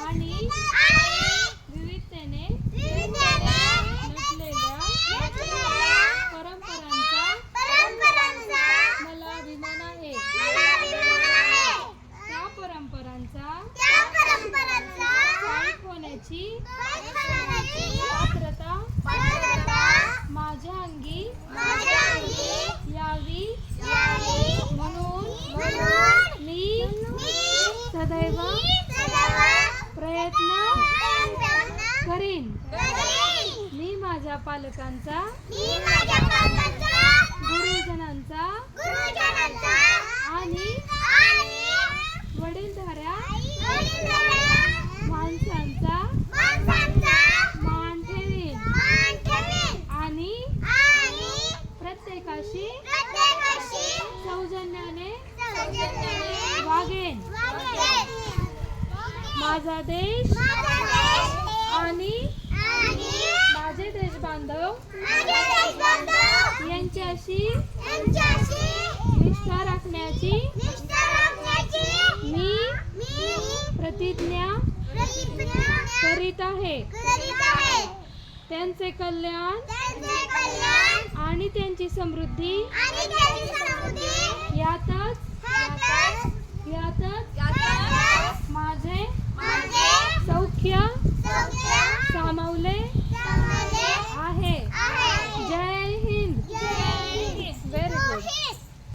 आणि विविधतेने नटलेल्या परंपरांचा मला अभिमान आहे. त्या परंपरांचा स्थायिक होण्याची पात्रता माझ्या अंगी यावी म्हणून मी सदैव प्रयत्न करीन. मी माझ्या पालकांचा, गुरुजनांचा आणि वडीलधाऱ्या माणसांचा मान ठेवीन आणि प्रत्येकाशी सौजन्याने वागेन. माझा देश आणि माझे देशबांधव यांच्याशी निष्ठा राखण्याची मी प्रतिज्ञा करीत आहे. त्यांचे कल्याण आणि त्यांची समृद्धी यातच